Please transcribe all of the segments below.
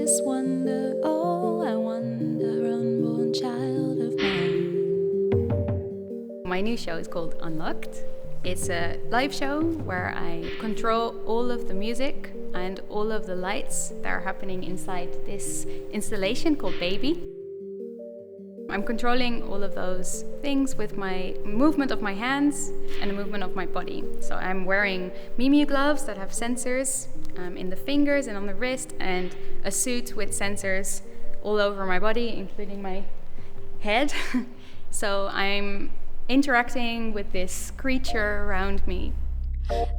this wonder? Oh, I wonder, unborn child of mine. My new show is called Unlocked. It's a live show where I control all of the music and all of the lights that are happening inside this installation called B.A.B.Y. I'm controlling all of those things with my movement of my hands and the movement of my body. So I'm wearing mi.mu gloves that have sensors in the fingers and on the wrist, and a suit with sensors all over my body, including my head. So I'm interacting with this creature around me.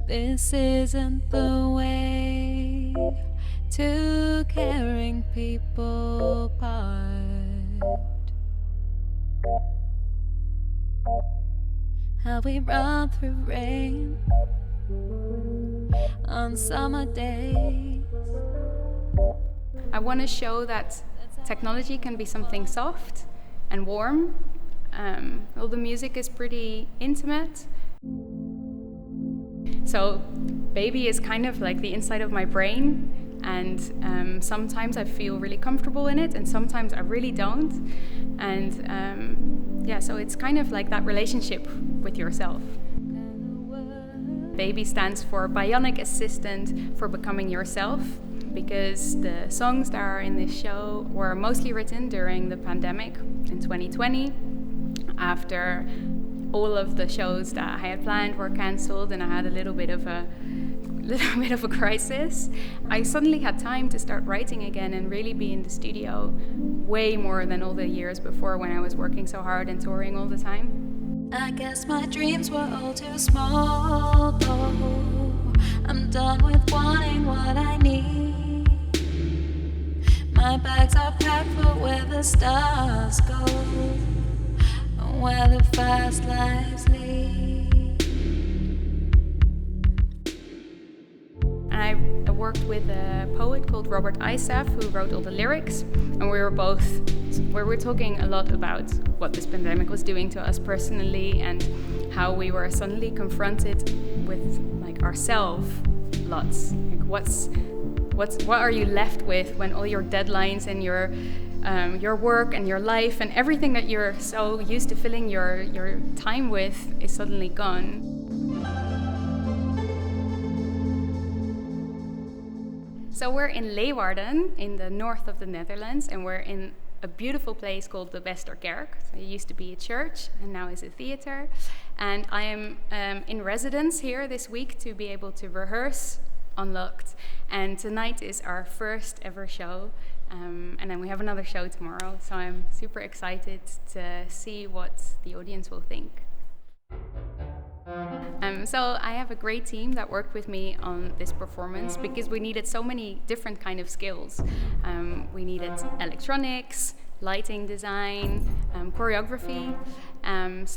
This isn't the way to caring people part. How we run through rain on summer days. I want to show that technology can be something soft and warm. All the music is pretty intimate. So B.A.B.Y. is kind of like the inside of my brain, and sometimes I feel really comfortable in it and sometimes I really don't. And so it's kind of like that relationship with yourself. B.A.B.Y. stands for Bionic Assistant for becoming yourself, because the songs that are in this show were mostly written during the pandemic in 2020, after all of the shows that I had planned were cancelled and I had a little bit of a crisis. I suddenly had time to start writing again and really be in the studio way more than all the years before, when I was working so hard and touring all the time. I guess my dreams were all too small, though. I'm done with wanting what I need. My bags are packed for where the stars go, where the fast lives lead. I worked with a poet called Robert Isaf, who wrote all the lyrics, and we were talking a lot about what this pandemic was doing to us personally, and how we were suddenly confronted with like ourselves lots. Like what are you left with when all your deadlines and your work and your life and everything that you're so used to filling your time with is suddenly gone. So we're in Leeuwarden, in the north of the Netherlands, and we're in a beautiful place called the Westerkerk. So it used to be a church and now is a theater. And I am in residence here this week to be able to rehearse Unlocked. And tonight is our first ever show. And then we have another show tomorrow. So I'm super excited to see what the audience will think. So I have a great team that worked with me on this performance, because we needed so many different kind of skills. We needed electronics, lighting design, choreography. And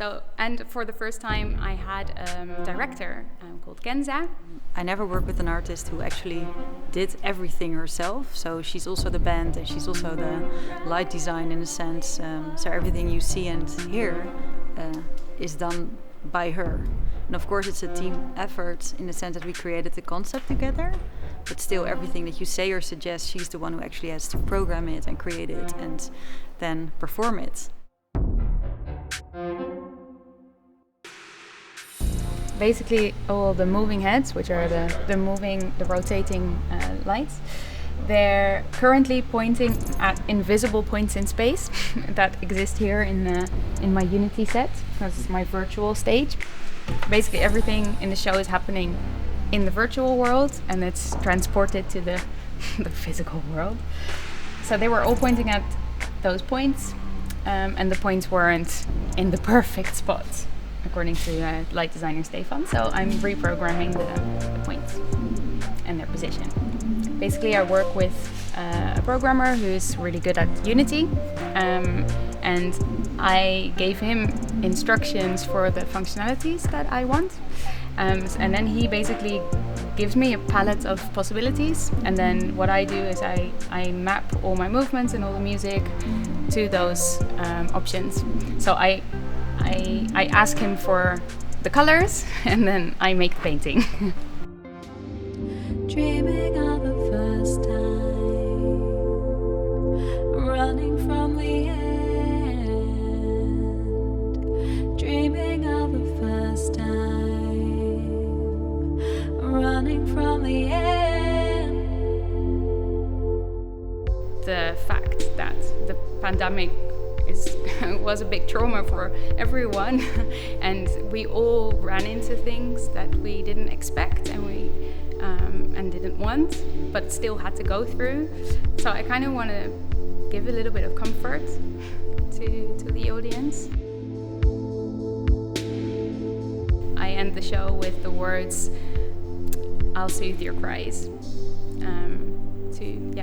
for the first time I had a director called Kenza. I never worked with an artist who actually did everything herself. So she's also the band and she's also the light design in a sense. So everything you see and hear is done by her. And of course it's a team effort in the sense that we created the concept together, but still everything that you say or suggest, she's the one who actually has to program it and create it and then perform it. Basically all the moving heads, which are the rotating lights, they're currently pointing at invisible points in space that exist here in my Unity set. That's my virtual stage. Basically everything in the show is happening in the virtual world and it's transported to the physical world. So they were all pointing at those points, and the points weren't in the perfect spot, according to light designer Stefan. So I'm reprogramming the points and their position. Basically I work with a programmer who's really good at Unity, and I gave him instructions for the functionalities that I want, and then he basically gives me a palette of possibilities, and then what I do is I map all my movements and all the music to those options. So I ask him for the colors and then I make the painting. Dreaming of the first time the fact that the pandemic was a big trauma for everyone, and we all ran into things that we didn't expect and we didn't want, but still had to go through. So I kind of want to give a little bit of comfort to the audience. I end the show with the words, "I'll soothe your cries,"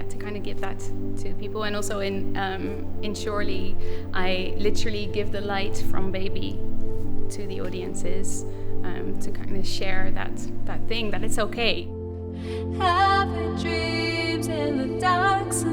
to kind of give that to people. And also in Surely, I literally give the light from Baby to the audiences, to kind of share that thing, that it's okay. Having dreams in the dark, so